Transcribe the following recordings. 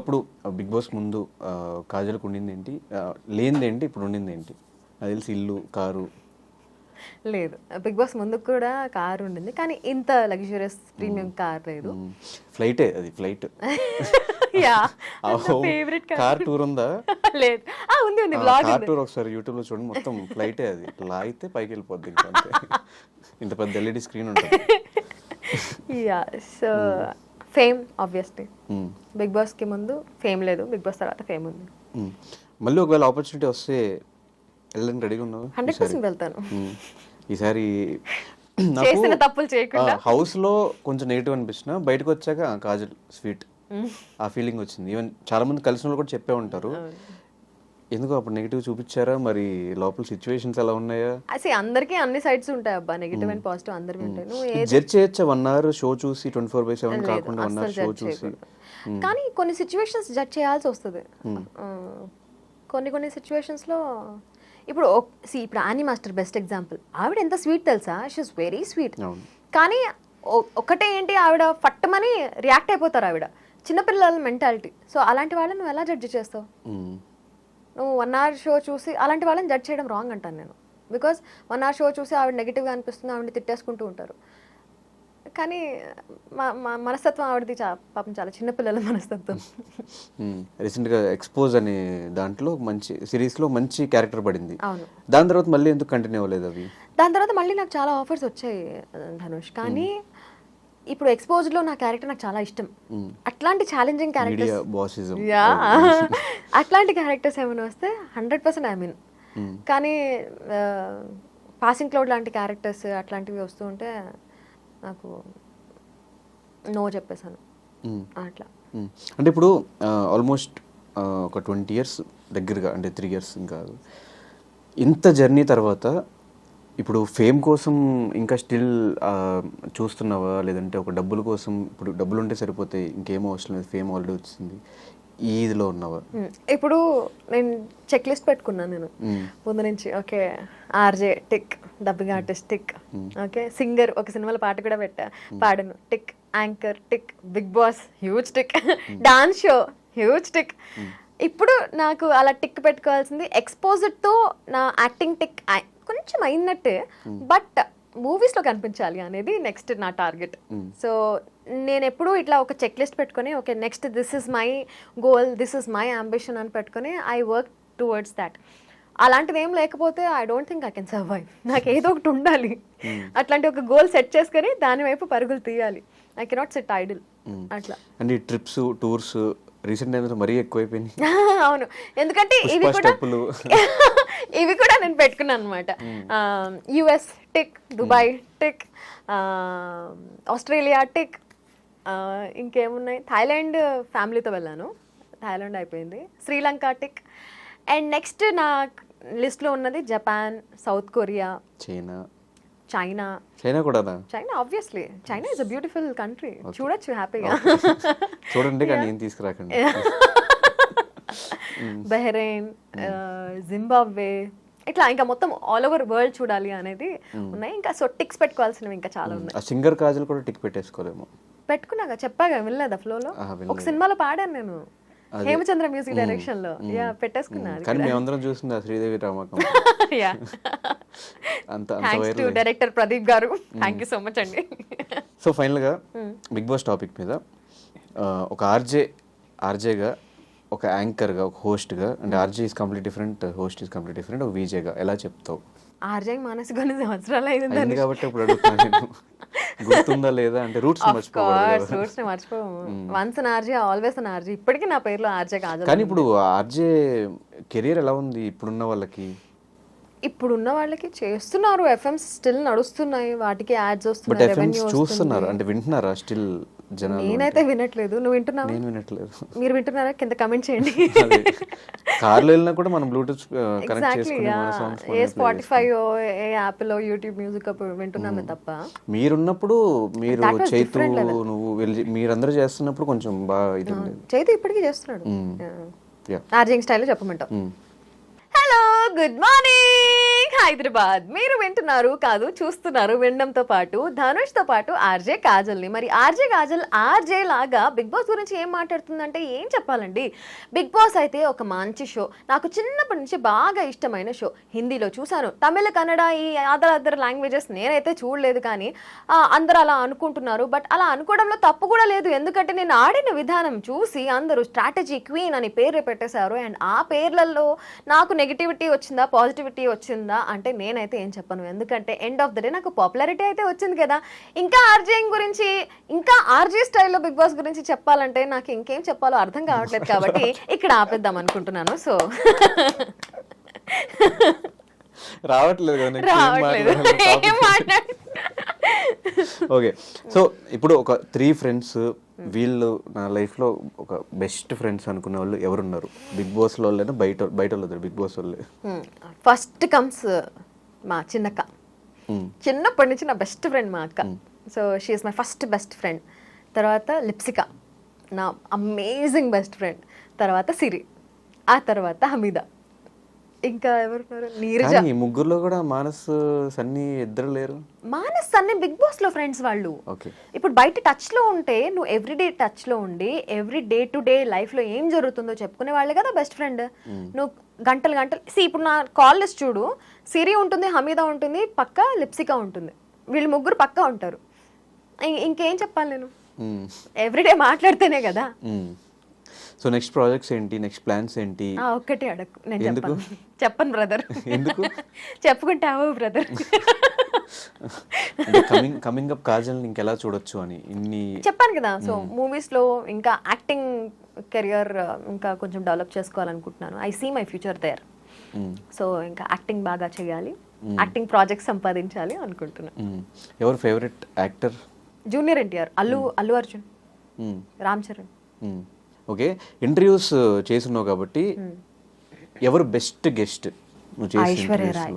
ఒకప్పుడు big boss ముందు కాజల్కి ఉండింది ఏంటి, లేనిది ఏంటి, ఇప్పుడు ఉండింది ఏంటి? నాకు తెలిసి ఇల్లు, కారు. లేదు, బిగ్ బాస్ ముందు కూడా కార్ ఉండింది, కానీ ఇంత లగ్జరియస్ ప్రీమియం కార్ లేదు. ఫ్లైటే, అది flight. Yeah, favourite car tour ఉందా? లేదు, ఉంది ఉంది, బ్లాగ్ కార్ ఉంది. టూర్ ఒకసారి యూట్యూబ్ లో చూడండి, మొత్తం ఫ్లైటే. అది లాగితే పైకి వెళ్ళిపోద్ది. ఇంకా అంతే. ఇంత పెద్ద ఎల్ఈడి స్క్రీన్ ఉంటుంది. Yeah, so fame obviously. Bigg Boss కి ముందు ఫేమ్ లేదు, బిగ్ బాస్ తర్వాత ఫేమ్ ఉంది. మళ్ళీ ఒకవేళ ఆపర్చునిటీ వస్తే వెళ్ళడానికి రెడీగా ఉన్నావు? 100% వెళ్తాను. ఈసారి చేసిన తప్పులు చేయకుండా. హౌస్ లో కొంచెం నెగిటివ్ అనిపించిన, బయటకు వచ్చాక కాజల్ స్వీట్, ఆ ఫీలింగ్ వచ్చింది. ఈవెన్ చాలా మంది కలిసిన వాళ్ళు కూడా చెప్పే ఉంటారు. ఎందుకు అప్పుడు నెగిటివ్ చూపించారా? మరి లోపల సిచ్యువేషన్స్ ఎలా ఉన్నాయా? అసలు అందరికీ అన్ని సైడ్స్ ఉంటాయి అబ్బా, నెగిటివ్ అండ్ పాజిటివ్ అందరివి ఉంటాయి. నువ్వు జడ్జ్ చేయొచ్చా 1 hour షో చూసి, 24/7 కాకుండా 1 hour షో చూసి? కానీ కొన్ని సిచ్యువేషన్స్ జడ్జ్ చేయాల్సి వస్తుంది. కొన్ని సిచ్యువేషన్స్లో ఇప్పుడు ఇప్పుడు ఆనీ మాస్టర్ బెస్ట్ ఎగ్జాంపుల్. ఆవిడ ఎంత స్వీట్ తెలుసా, షీఈస్ వెరీ స్వీట్. కానీ ఒకటే ఏంటి, ఆవిడ ఫట్టమని రియాక్ట్ అయిపోతారు ఆవిడ. చిన్నపిల్లల మెంటాలిటీ. సో అలాంటి వాళ్ళని నువ్వు ఎలా జడ్జి చేస్తావు? నువ్వు 1 hour షో చూసి అలాంటి వాళ్ళని జడ్జ్ చేయడం రాంగ్ అంటాను నేను. బికాస్ 1 hour షో చూసి ఆవిడ నెగిటివ్గా అనిపిస్తుంది, ఆవిడని తిట్టేసుకుంటూ ఉంటారు. కానీ మనస్తత్వం ఆవిడది పాపం చాలా చిన్నపిల్లల మనస్తత్వం. రీసెంట్గా ఎక్స్పోజ్ అనే దాంట్లో మంచి సిరీస్లో మంచి క్యారెక్టర్ పడింది. అవును. దాని తర్వాత మళ్ళీ ఎందుకు కంటిన్యూ అవ్వలేదు అవి? దాని తర్వాత మళ్ళీ నాకు చాలా ఆఫర్స్ వచ్చాయి ధనుష్, కానీ ఇప్పుడు ఎక్స్పోజ్డ్లో నా క్యారెక్టర్ నాకు చాలా ఇష్టం. అట్లాంటి ఛాలెంజింగ్ క్యారెక్టర్స్, అట్లాంటి క్యారెక్టర్స్ ఏమైనా వస్తే 100% ఐ మీన్. కానీ పాసింగ్ క్లౌడ్ లాంటి క్యారెక్టర్స్ అట్లాంటివి వస్తూ ఉంటే నాకు నో చెప్పేశాను అట్లా. అంటే ఇప్పుడు ఆల్మోస్ట్ ఒక 20 years దగ్గరగా, అంటే 3 years ఇంకా ఇంత జర్నీ తర్వాత ఇప్పుడు ఫేమ్ కోసం ఇంకా స్టిల్ చూస్తున్నావా? లేదంటే ఒక డబ్బుల కోసం, ఇప్పుడు డబ్బులు ఉంటే సరిపోతే ఇంకేమో అవసరం లేదు, ఫేమ్ ఆల్రెడీ వచ్చింది, ఈ ఇదిలో ఉన్నావా? ఇప్పుడు నేను చెక్ లిస్ట్ పెట్టుకున్నాను నేను ముందు నుంచి. Okay, RJ tick, dubbing artist tick, okay singer, ఒక సినిమాలో పాట కూడా పెట్టా, పాడను tick, anchor tick, Bigg Boss huge tick, dance show huge tick. ఇప్పుడు నాకు అలా టిక్ పెట్టుకోవాల్సింది ఎక్స్పోజర్తో నా యాక్టింగ్ టిక్ కొంచెం అయినట్టే, బట్ మూవీస్లో కనిపించాలి అనేది నెక్స్ట్ నా టార్గెట్. సో నేను ఎప్పుడూ ఇట్లా ఒక చెక్ లిస్ట్ పెట్టుకొని, okay next this is my goal, this is my ambition అని పెట్టుకొని ఐ వర్క్ టువర్డ్స్ దాట్. అలాంటిది ఏం లేకపోతే I don't think I can survive. నాకు ఏదో ఒకటి ఉండాలి. అట్లాంటి ఒక గోల్ సెట్ చేసుకొని దాని వైపు పరుగులు తీయాలి. ఐ కెనాట్ సిట్ ఐడిల్ అట్లా. అండ్ ఈ ట్రిప్స్, టూర్స్ రీసెంట్ టైమ్స్ మరీ ఎక్కువైపోయినాయి. అవును, ఎందుకంటే ఇవి కూడా నేను పెట్టుకున్నాను అనమాట. US tick, Dubai tick, Australia tick, ఇంకేమున్నాయి, థాయిలాండ్ ఫ్యామిలీతో వెళ్ళాను, థాయిలాండ్ అయిపోయింది, శ్రీలంక టిక్. అండ్ నెక్స్ట్ నా లిస్ట్లో ఉన్నది జపాన్, సౌత్ కొరియా, చైనా కూడా. China obviously, China is a beautiful country, చూడొచ్చు హ్యాపీగా. చూడండి కానీ ఏం తీసుకురాకండి. బహ్రెయిన్, జింబాబ్వే, ఇట్లా ఇంకా మొత్తం ఆల్ ఓవర్ వరల్డ్ చూడాలి అనేది ఉన్నాయి. ఇంకా సో టిక్స్ పెట్టుకోవాల్సినవి ఇంకా చాలా ఉన్నాయి. సింగర్ కాజల్ కూడా టిక్ పెట్టేసుకోలేము. పెట్టుకున్నాగా, చెప్పాగా, వినలేదా ఫ్లోలో? ఒక సినిమాలో పాడాను నేను, హేమచంద్ర మ్యూజిక్ డైరెక్షన్ లో. యా, పెట్టేసుకున్నాను. కానీ మేమందరం చూసింది శ్రీదేవి రామకం. Yeah, thanks to director Pradeep garu, thank you so much అండి. సో ఫైనల్గా బిగ్ బాస్ టాపిక్ మీద ఒక ఆర్జేగా, ఒక యాంకర్గా, ఒక హోస్ట్గా, అంటే RJ is complete different, host is complete different, ఒక వీజేగా ఎలా చెప్తావు? ఆర్జే మానసి కొన్ని సంవత్సరాలు అయింది కాబట్టి ఇప్పుడు అడుగుతున్నాను, గుర్తుందా లేదా అంటే రూట్స్ మర్చిపోవాలి. రూట్స్ మర్చిపోము. Once an RJ always an RJ. ఇప్పటికీ నా పేరులో ఆర్జే కాదు. కానీ ఇప్పుడు ఆర్జే కెరియర్ ఎలా ఉంది ఇప్పుడున్న వాళ్ళకి? ఇప్పుడున్న వాళ్ళకి చేస్తున్నారు, ఎఫ్ఎం స్టిల్ నడుస్తున్నాయి, వాటికి యాడ్స్ వస్తున్నాయి, రెవెన్యూ చూస్తున్నారు. అంటే వింటున్నారా స్టిల్ జనాలు? నేనైతే వినట్లేదు, నువ్వు వింటున్నావా? నేను వినట్లేదు. మీరు వింటున్నారా? కింద కమెంట్ చేయండి. కార్లో వెళ్ళినా కూడా మనం బ్లూటూత్ కనెక్ట్ చేసుకుని ఏ స్పాటిఫై, ఏ యాపిల్, యూట్యూబ్ మ్యూజిక్ వింటున్నామే తప్ప. మీరున్నప్పుడు, మీరు చైతు, నువ్వు మీరందరూ చేస్తున్నప్పుడు కొంచెం బాగా ఇది ఉండేది. చైతు ఇప్పటికీ చేస్తున్నాడు. ఆర్జింగ్ స్టైల్లో చెప్పమంటావు. Hello, good morning, Hyderabad. మీరు వింటున్నారు కాదు చూస్తున్నారు, వినడంతో పాటు ధనుష్ తో పాటు ఆర్జే కాజల్ ని. మరి ఆర్జే కాజల్ ఆర్జే లాగా బిగ్ బాస్ గురించి ఏం మాట్లాడుతుందంటే ఏం చెప్పాలండి. బిగ్ బాస్ అయితే ఒక మంచి షో, నాకు చిన్నప్పటి నుంచి బాగా ఇష్టమైన షో. హిందీలో చూసాను, తమిళ, కన్నడ, ఈ అదర్ లాంగ్వేజెస్ నేనైతే చూడలేదు. కానీ అందరూ అలా అనుకుంటున్నారు. బట్ అలా అనుకోవడంలో తప్పు కూడా లేదు. ఎందుకంటే నేను ఆడిన విధానం చూసి అందరూ స్ట్రాటజీ క్వీన్ అని పేరు పెట్టేశారు. అండ్ ఆ పేర్లలో నాకు నెగిటివిటీ వచ్చిందా, పాజిటివిటీ వచ్చిందా అంటే నేనైతే ఏం చెప్పను. ఎందుకంటే ఎండ్ ఆఫ్ ద డే నాకు పాపులారిటీ అయితే వచ్చింది కదా. ఇంకా ఆర్జే గురించి, ఇంకా ఆర్జే స్టైల్లో బిగ్ బాస్ గురించి చెప్పాలంటే నాకు ఇంకేం చెప్పాలో అర్థం కావట్లేదు. కాబట్టి ఇక్కడ ఆపేద్దాం అనుకుంటున్నాను. సో రావట్లేదు ఓకే. సో ఇప్పుడు ఒక 3 ఫ్రెండ్స్, వీళ్ళు నా లైఫ్లో ఒక బెస్ట్ ఫ్రెండ్స్ అనుకునే వాళ్ళు ఎవరున్నారు? బిగ్ బాస్ లో వాళ్ళైనా బయట వాళ్ళు బిగ్ బాస్ వాళ్ళు? ఫస్ట్ కమ్స్ మా చిన్నక్క. చిన్నప్పటి నుంచి నా బెస్ట్ ఫ్రెండ్ మా అక్క. So she is my first best friend. తర్వాత లిప్సిక, నా అమేజింగ్ బెస్ట్ ఫ్రెండ్. తర్వాత సిరి, ఆ తర్వాత హమీదా, ఇంకా ఎవరున్నారు, నీరజ. ఈ ముగ్గురులో కూడా మానస్, సన్నీ ఇద్దరు లేరు. మానస్, సన్నీ బిగ్ బాస్ లో ఫ్రెండ్స్ వాళ్ళు. ఇప్పుడు బయట టచ్ లో ఉంటే, నువ్వు ఎవ్రీడే టచ్ లో ఉండి every day to day life లో ఏం జరుగుతుందో చెప్పుకునే వాళ్ళే కదా బెస్ట్ ఫ్రెండ్. నువ్వు గంటలు ఇప్పుడు నా కాల్ లిస్ట్ చూడు, సిరి ఉంటుంది, హమీదా ఉంటుంది, పక్క లిప్సిక ఉంటుంది. వీళ్ళు ముగ్గురు పక్కా ఉంటారు. ఇంకేం చెప్పాలి నేను? ఎవ్రీడే మాట్లాడితేనే కదా. సో నెక్స్ట్ ప్రాజెక్ట్స్ ఏంటి, నెక్స్ట్ ప్లాన్స్ ఏంటి? ఒక్కటి అడగకు, నేను చెప్పను బ్రదర్. ఎందుకు చెప్పుకుంటావు బ్రదర్? కమింగ్ అప్ కాజల్ ఇంకెలా చూడొచ్చు అని ఇన్ని చెప్పాను కదా. సో మూవీస్ లో ఇంకా యాక్టింగ్ కెరియర్ ఇంకా కొంచెం డెవలప్ చేసుకోవాలనుకుంటున్నాను. I see my future there. So ఇంకా యాక్టింగ్ బాగా చేయాలి, యాక్టింగ్ ప్రాజెక్ట్స్ సంపాదించాలి అనుకుంటున్నాను. ఎవరు favourite actor? Junior NTR, Allu Arjun, Ram Charan. Okay, interviews చేస్తున్నావు కాబట్టి ఎవరు బెస్ట్ గెస్ట్ నువ్వు చేసిన? Aishwarya Rai.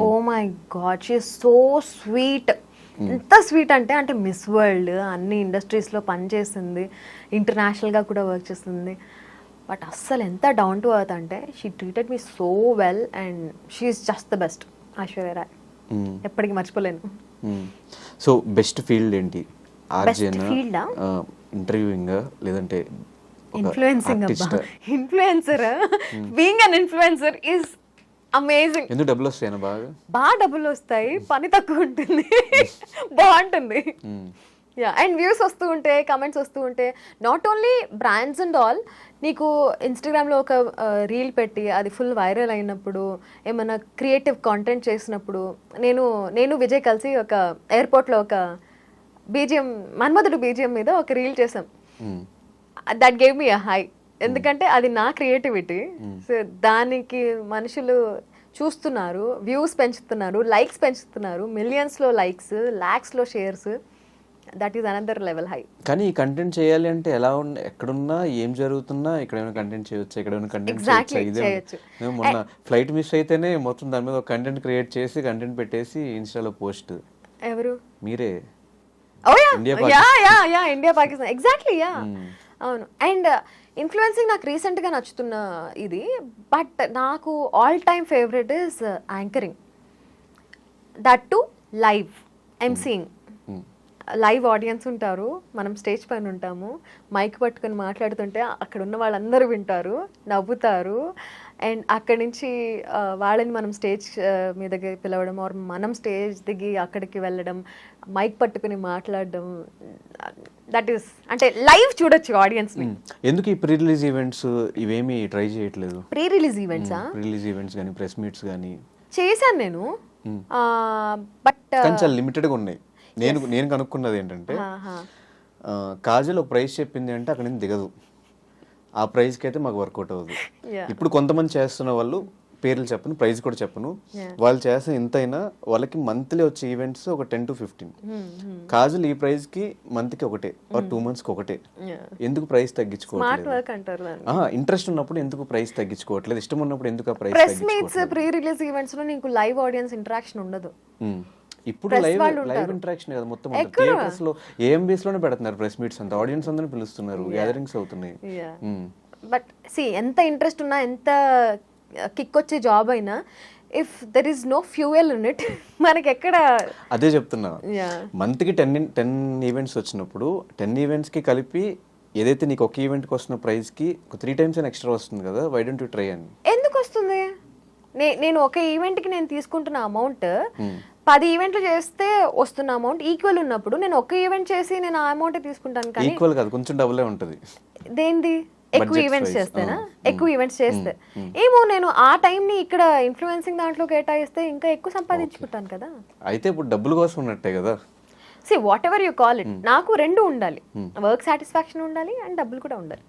Oh my God, she is so sweet. ఎంత స్వీట్ అంటే మిస్ వరల్డ్ అన్ని ఇండస్ట్రీస్లో పనిచేసింది, ఇంటర్నేషనల్గా కూడా వర్క్ చేస్తుంది. బట్ అస్సలు ఎంత డౌన్ టు ఎర్త్ అంటే she treated me so well and she is just the best. Aishwarya Rai ఎప్పటికీ మర్చిపోలేను. సో బెస్ట్ ఫీల్డ్ ఏంటి? ఆర్జేనా, ఇంటర్వ్యూయింగ్, లేదంటే ఇన్ఫ్లుయెన్సింగ్? అబ్బా, influencer, being an influencer is amazing. ఎందుకు డబ్బులు వస్తాయి? బాగా డబ్బులు వస్తాయి, పని తక్కువ ఉంటుంది, బాగుంటుంది. యా, అండ్ వ్యూస్ వస్తూ ఉంటే, కమెంట్స్ వస్తూ ఉంటే, not only brands and all. నీకు ఇన్స్టాగ్రామ్లో ఒక రీల్ పెట్టి అది ఫుల్ వైరల్ అయినప్పుడు, ఏమైనా క్రియేటివ్ కాంటెంట్ చేసినప్పుడు, నేను విజయ్ కలిసి ఒక ఎయిర్పోర్ట్లో ఒక బీజిఎం, మన్మధుడు బీజిఎం మీద ఒక రీల్ చేసాం. That gave me a high. ఎందుకంటే అది నా క్రియేటివిటీ. సో దానికి మనుషులు చూస్తున్నారు, వ్యూస్ పెంచుతున్నారు, లైక్స్ పెంచుతున్నారు, మిలియన్స్లో లైక్స్, ల్యాక్స్లో shares. That is another level హై. కానీ ఈ కంటెంట్ చేయాలి అంటే ఎలా ఎక్కడున్నా, ఏం జరుగుతున్నా, ఎక్కడైనా కంటెంట్ చేయొచ్చు, ఎక్కడైనా కంటెంట్ చేయొచ్చు. మొన్న ఫ్లైట్ మిస్ అయితేనే మొత్తం దాని మీద ఒక కంటెంట్ క్రియేట్ చేసి, కంటెంట్ పెట్టేసి ఇన్స్టాలో పోస్ట్. ఎవరు? మీరే. India Pakistan, exactly. యా, అవును. అండ్ ఇన్ఫ్లుయెన్సింగ్ నాకు రీసెంట్గా నచ్చుతున్న ఇది. బట్ నాకు all time favourite is anchoring. That to live emceeing. Live audience ఉంటారు, మనం స్టేజ్ పైన ఉంటాము, మైక్ పట్టుకొని మాట్లాడుతుంటే అక్కడ ఉన్న వాళ్ళందరూ వింటారు, నవ్వుతారు. అండ్ అక్కడి నుంచి వాళ్ళని మనం స్టేజ్ మీదకి పిలవడం, ఆర్ మనం స్టేజ్ దిగి అక్కడికి వెళ్ళడం, మైక్ పట్టుకుని మాట్లాడడం. దట్ ఈస్ అంటే లైవ్ చూడొచ్చు ఆడియన్స్. ఎందుకు ఈ ప్రీ రిలీజ్ ఈవెంట్స్ ఇవేమి ట్రై చేయట్లేదు? Pre release events, pre release events కానీ ప్రెస్ మీట్స్ కానీ చేశాను నేను. బట్ కొంచెం లిమిటెడ్గా ఉన్నాయి. నేను కనుక్కున్నది ఏంటంటే, కాజల్ ఒక ప్రైస్ చెప్పింది అంటే అక్కడ నుంచి దిగదు, ఆ ప్రైస్కి అయితే మాకు వర్కౌట్ అవ్వదు. ఇప్పుడు కొంతమంది చేస్తున్న వాళ్ళు పేర్లు చెప్పను, ప్రైస్ కూడా చెప్పను, వాళ్ళు చేసిన ఎంతైనా వాళ్ళకి మంత్లీ వచ్చే ఈవెంట్స్ ఒక 10 to 15. కాజల్ ఈ ప్రైస్ కి మంత్ కి ఒకటే, 2 months కి ఒకటే. ఎందుకు ప్రైస్ తగ్గించుకోవట్లేదు? ఇంట్రెస్ట్ ఉన్నప్పుడు ఎందుకు ప్రైస్ తగ్గించుకోవట్లేదు? ఇష్టం ఉన్నప్పుడు ఎందుకు ప్రైస్ తగ్గించుకోవట్లేదు? ప్రీ రిలీజ్ ఈవెంట్స్ లో నీకు లైవ్ ఆడియన్స్ ఇంటరాక్షన్ ఉండదు. ఇప్పుడు లైవ్ ఇంటరాక్షన్ కదా మొత్తం. థియేటర్స్ లో, ఏఎంబీస్ లోనే పెడుతున్నారు ప్రెస్ మీట్స్ అంతా, ఆడియన్స్ అందరిని పిలుస్తున్నారు, గ్యాదరింగ్స్ అవుతున్నాయి. బట్ సి ఎంత ఇంట్రెస్ట్ ఉన్నా, ఎంత కిక్ వచ్చే జాబ్ అయినా, if there is no fuel in it మనకి ఎక్కడ అదే చెప్తున్నా, Yeah. మంత్కి 10 ఈవెంట్స్ వచ్చినప్పుడు 10 ఈవెంట్స్కి కలిపి ఏదైతే నీకు ఒక ఈవెంట్కి వస్తున్న ప్రైస్కి 3 times అని ఎక్స్ట్రా వస్తుంది కదా, వై డోంట్ యూ ట్రై అని. ఎందుకు వస్తుంది? నేను ఒక ఈవెంట్కి నేను తీసుకుంటున్న అమౌంట్ 10 ఈవెంట్లు చేస్తే వస్తున్న అమౌంట్ ఈక్వల్ ఉన్నప్పుడు నేను ఒక ఈవెంట్ చేసి నేను ఆ అమౌంట్ తీసుకుంటాను. కానీ ఈక్వల్ కాదు, కొంచెం డబులే ఉంటుంది. దేంది? ఎక్కువ Budget ఈవెంట్స్ wise. చేస్తేనా? ఎక్కువ ఈవెంట్స్ చేస్తే ఏమో నేను ఆ టైంని ఇక్కడ ఇన్ఫ్లుయెన్సింగ్ దాంట్లో కేటాయిస్తే ఇంకా ఎక్కువ సంపాదించుకుంటాను కదా. అయితే ఇప్పుడు డబ్బుల కోసం ఉన్నట్టే కదా. See what ever you call it, నాకు రెండు ఉండాలి, వర్క్ సాటిస్ఫాక్షన్ ఉండాలి అండ్ డబ్బులు కూడా ఉండాలి.